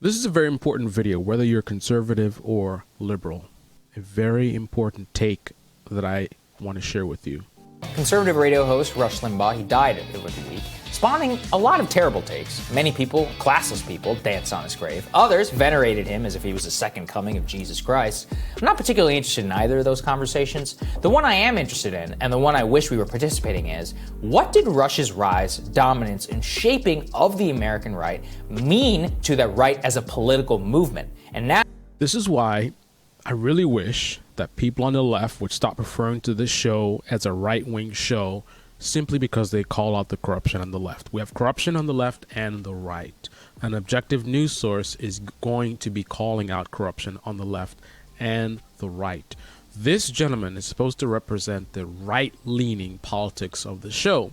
This is a very important video, whether you're conservative or liberal. A very important take that I want to share with you. Conservative radio host Rush Limbaugh, he died over the week, spawning a lot of terrible takes. Many people, classless people, danced on his grave. Others venerated him as if he was the second coming of Jesus Christ. I'm not particularly interested in either of those conversations. The one I am interested in, and the one I wish we were participating in, is what did Rush's rise, dominance, and shaping of the American right mean to the right as a political movement? And now, this is why I really wish that people on the left would stop referring to this show as a right-wing show simply because they call out the corruption on the left. We have corruption on the left and the right. An objective news source is going to be calling out corruption on the left and the right. This gentleman is supposed to represent the right-leaning politics of the show,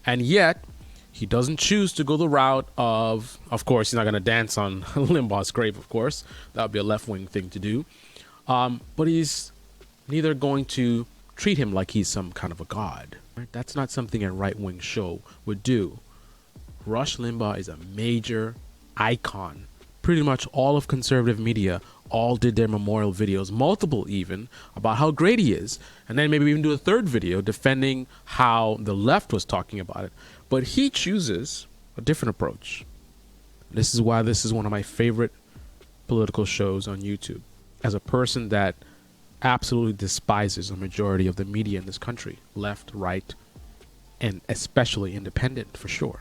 and yet he doesn't choose to go the route of course, he's not going to dance on Limbaugh's grave, of course. That would be a left-wing thing to do. But he's neither going to treat him like he's some kind of a god. Right? That's not something a right-wing show would do. Rush Limbaugh is a major icon. Pretty much all of conservative media all did their memorial videos, multiple even, about how great he is. And then maybe even do a third video defending how the left was talking about it. But he chooses a different approach. This is why this is one of my favorite political shows on YouTube. As a person that absolutely despises a majority of the media in this country, left, right, and especially independent, for sure.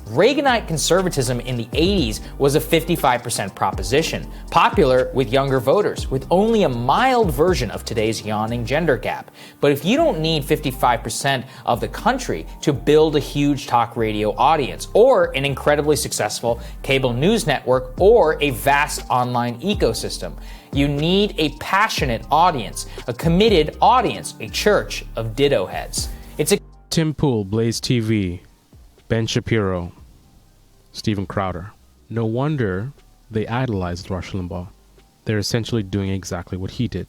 Reaganite conservatism in the 80s was a 55% proposition, popular with younger voters, with only a mild version of today's yawning gender gap. But if you don't need 55% of the country to build a huge talk radio audience, or an incredibly successful cable news network, or a vast online ecosystem, you need a passionate audience, a committed audience, a church of ditto heads. It's a Tim Pool, Blaze TV, Ben Shapiro, Steven Crowder. No wonder they idolized Rush Limbaugh. They're essentially doing exactly what he did,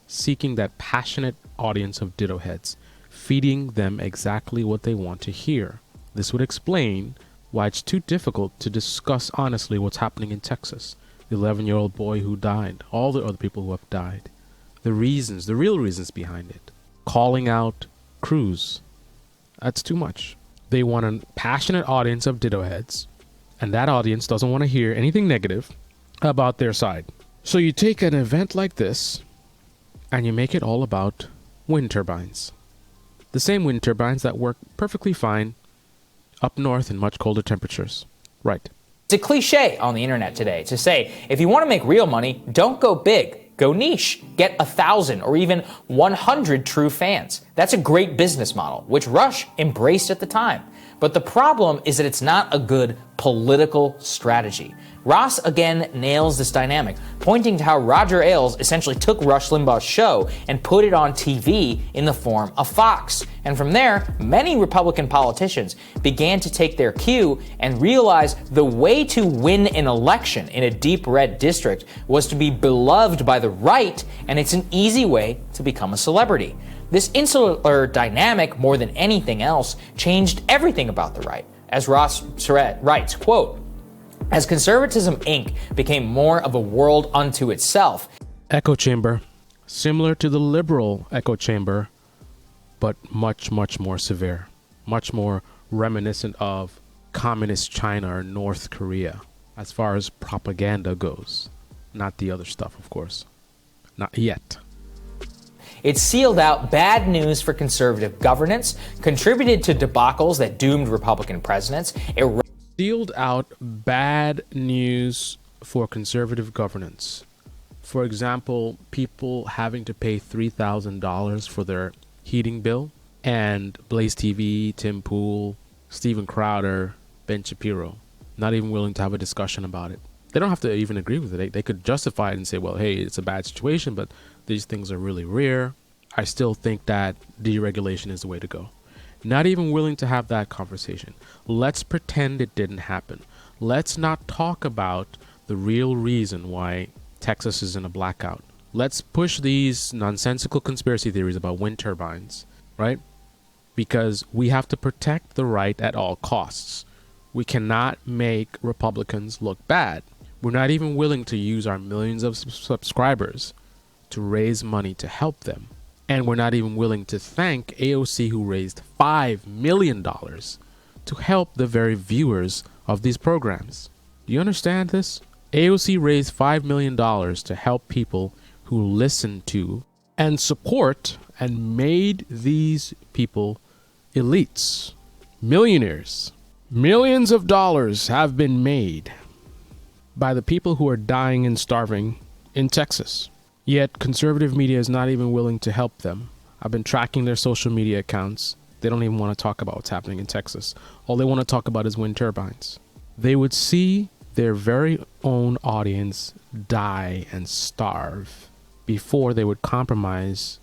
seeking that passionate audience of ditto heads, feeding them exactly what they want to hear. This would explain why it's too difficult to discuss honestly what's happening in Texas. The 11-year-old boy who died, all the other people who have died, the reasons, the real reasons behind it. Calling out Cruz, that's too much. They want a passionate audience of ditto heads, and that audience doesn't want to hear anything negative about their side. So you take an event like this, and you make it all about wind turbines. The same wind turbines that work perfectly fine up north in much colder temperatures. Right. It's a cliche on the internet today to say, if you want to make real money, don't go big, go niche. Get 1,000 or even 100 true fans. That's a great business model, which Rush embraced at the time. But the problem is that it's not a good political strategy. Ross again nails this dynamic, pointing to how Roger Ailes essentially took Rush Limbaugh's show and put it on TV in the form of Fox. And from there, many Republican politicians began to take their cue and realize the way to win an election in a deep red district was to be beloved by the right, and it's an easy way to become a celebrity. This insular dynamic, more than anything else, changed everything about the right. As Ross writes, quote, as conservatism, Inc. became more of a world unto itself. Echo chamber, similar to the liberal echo chamber, but much, much more severe, much more reminiscent of communist China or North Korea, as far as propaganda goes. Not the other stuff, of course. Not yet. It sealed out bad news for conservative governance, contributed to debacles that doomed Republican presidents. Sealed out bad news for conservative governance. For example, people having to pay $3,000 for their heating bill, and Blaze TV, Tim Pool, Steven Crowder, Ben Shapiro, not even willing to have a discussion about it. They don't have to even agree with it. They could justify it and say, well, hey, it's a bad situation, but these things are really rare. I still think that deregulation is the way to go. Not even willing to have that conversation. Let's pretend it didn't happen. Let's not talk about the real reason why Texas is in a blackout. Let's push these nonsensical conspiracy theories about wind turbines, right? Because we have to protect the right at all costs. We cannot make Republicans look bad. We're not even willing to use our millions of subscribers to raise money to help them. And we're not even willing to thank AOC, who raised $5 million to help the very viewers of these programs. Do you understand this? AOC raised $5 million to help people who listen to and support and made these people elites, millionaires. Millions of dollars have been made by the people who are dying and starving in Texas. Yet conservative media is not even willing to help them. I've been tracking their social media accounts. They don't even want to talk about what's happening in Texas. All they want to talk about is wind turbines. They would see their very own audience die and starve before they would compromise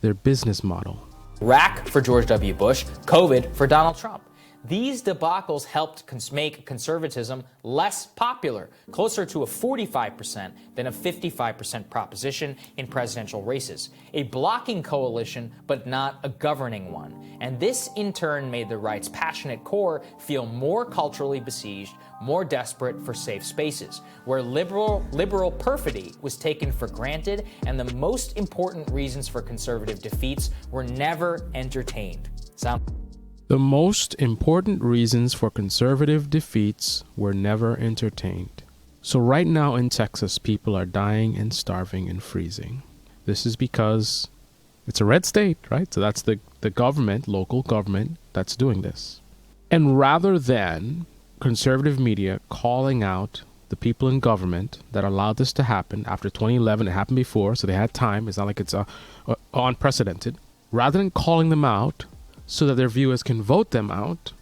their business model. Iraq for George W. Bush, COVID for Donald Trump. These debacles helped make conservatism less popular, closer to a 45% than a 55% proposition in presidential races. A blocking coalition, but not a governing one. And this, in turn, made the right's passionate core feel more culturally besieged, more desperate for safe spaces, where liberal perfidy was taken for granted and the most important reasons for conservative defeats were never entertained. The most important reasons for conservative defeats were never entertained. So right now in Texas, people are dying and starving and freezing. This is because it's a red state, right? So that's the government, local government, that's doing this. And rather than conservative media calling out the people in government that allowed this to happen after 2011, it happened before, so they had time. It's not like it's unprecedented. Rather than calling them out, so that their viewers can vote them out,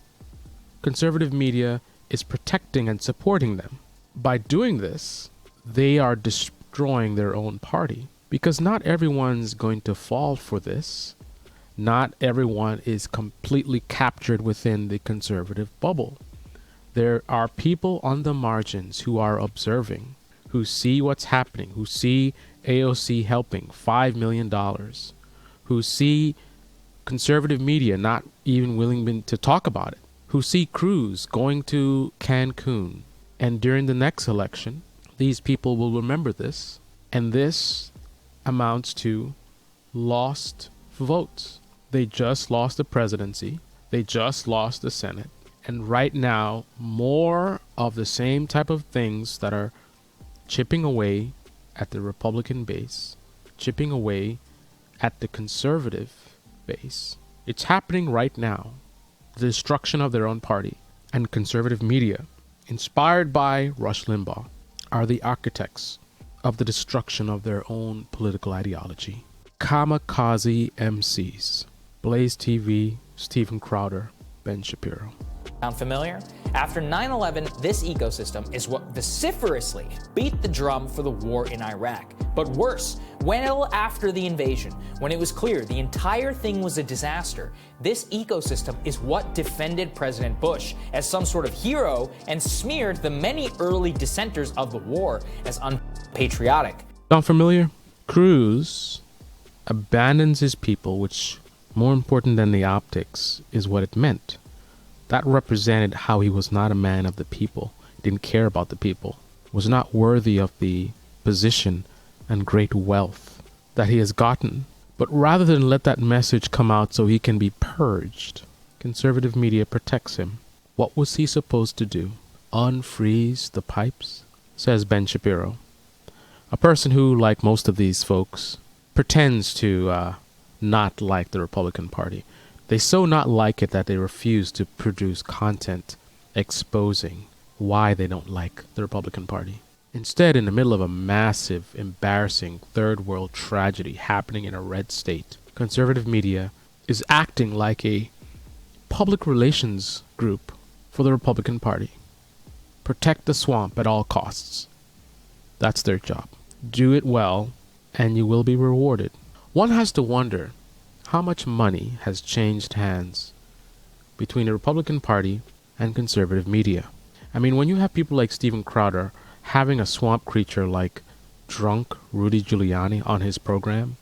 conservative media is protecting and supporting them. By doing this, they are destroying their own party. Because not everyone's going to fall for this. Not everyone is completely captured within the conservative bubble. There are people on the margins who are observing, who see what's happening, who see AOC helping $5 million, who see conservative media not even willing to talk about it, who see Cruz going to Cancun. And during the next election, these people will remember this, and this amounts to lost votes. They just lost the presidency. They just lost the Senate. And right now, more of the same type of things that are chipping away at the Republican base, chipping away at the conservative base. It's happening right now. The destruction of their own party. And conservative media, inspired by Rush Limbaugh, are the architects of the destruction of their own political ideology. Kamikaze MCs. Blaze TV, Steven Crowder, Ben Shapiro. Sound familiar? After 9/11, this ecosystem is what vociferously beat the drum for the war in Iraq. But worse, well after the invasion, when it was clear the entire thing was a disaster, this ecosystem is what defended President Bush as some sort of hero and smeared the many early dissenters of the war as unpatriotic. Sound familiar? Cruz abandons his people, which, more important than the optics, is what it meant. That represented how he was not a man of the people, didn't care about the people, was not worthy of the position and great wealth that he has gotten. But rather than let that message come out so he can be purged, conservative media protects him. What was he supposed to do? Unfreeze the pipes? Says Ben Shapiro, a person who, like most of these folks, pretends to not like the Republican Party. They so not like it that they refuse to produce content exposing why they don't like the Republican Party. Instead, in the middle of a massive, embarrassing third world tragedy happening in a red state, conservative media is acting like a public relations group for the Republican Party. Protect the swamp at all costs. That's their job. Do it well, and you will be rewarded. One has to wonder how much money has changed hands between the Republican Party and conservative media. I mean, when you have people like Steven Crowder having a swamp creature like drunk Rudy Giuliani on his program,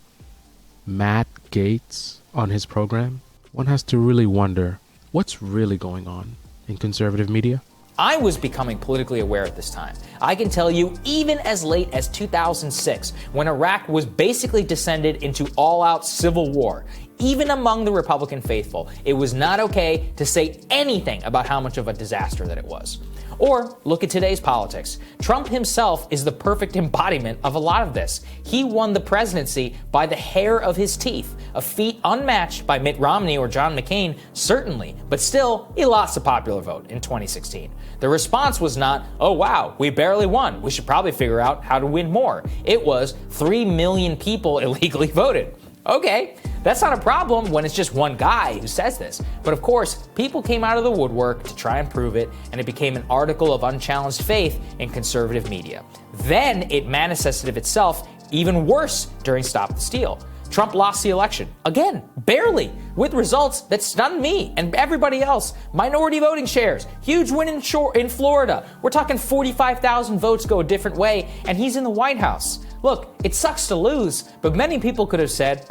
Matt Gaetz on his program, one has to really wonder what's really going on in conservative media. I was becoming politically aware at this time. I can tell you, even as late as 2006, when Iraq was basically descended into all-out civil war, even among the Republican faithful, it was not okay to say anything about how much of a disaster that it was. Or look at today's politics. Trump himself is the perfect embodiment of a lot of this. He won the presidency by the hair of his teeth, a feat unmatched by Mitt Romney or John McCain, certainly, but still, he lost the popular vote in 2016. The response was not, oh wow, we barely won, we should probably figure out how to win more. It was 3 million people illegally voted. Okay, that's not a problem when it's just one guy who says this. But of course, people came out of the woodwork to try and prove it, and it became an article of unchallenged faith in conservative media. Then it manifested itself even worse during Stop the Steal. Trump lost the election, again, barely, with results that stunned me and everybody else. Minority voting shares, huge win in Florida. We're talking 45,000 votes go a different way, and he's in the White House. Look, it sucks to lose, but many people could have said,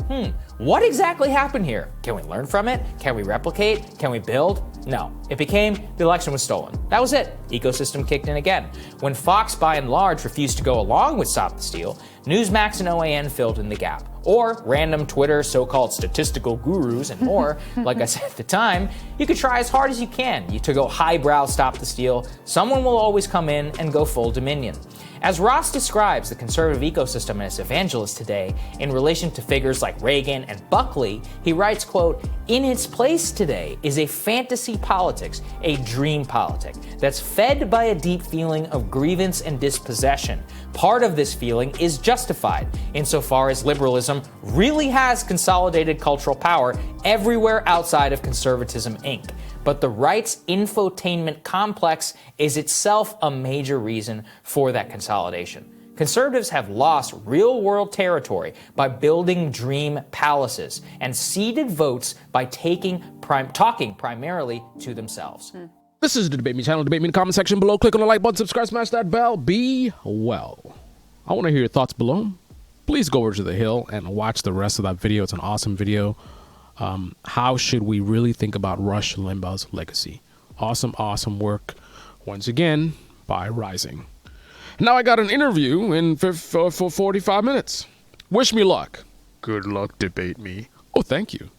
what exactly happened here? Can we learn from it? Can we replicate? Can we build? No. It became the election was stolen. That was it. Ecosystem kicked in again. When Fox, by and large, refused to go along with Stop the Steal, Newsmax and OAN filled in the gap. Or random Twitter so-called statistical gurus and more. Like I said at the time, you could try as hard as you can to go highbrow Stop the Steal. Someone will always come in and go full Dominion. As Ross describes the conservative ecosystem and its evangelists today in relation to figures like Reagan and Buckley, he writes, quote, in its place today is a fantasy politics, a dream politic, that's fed by a deep feeling of grievance and dispossession. Part of this feeling is justified, insofar as liberalism really has consolidated cultural power everywhere outside of conservatism, Inc. But the right's infotainment complex is itself a major reason for that consolidation. Conservatives have lost real-world territory by building dream palaces and ceded votes by talking primarily to themselves. This is the Debate Me channel. Debate me in the comment section below. Click on the like button, subscribe, smash that bell. Be well. I want to hear your thoughts below. Please go over to the Hill and watch the rest of that video. It's an awesome video. How should we really think about Rush Limbaugh's legacy? Awesome, awesome work. Once again, by Rising. Now I got an interview for 45 minutes. Wish me luck. Good luck, Debate Me. Oh, thank you.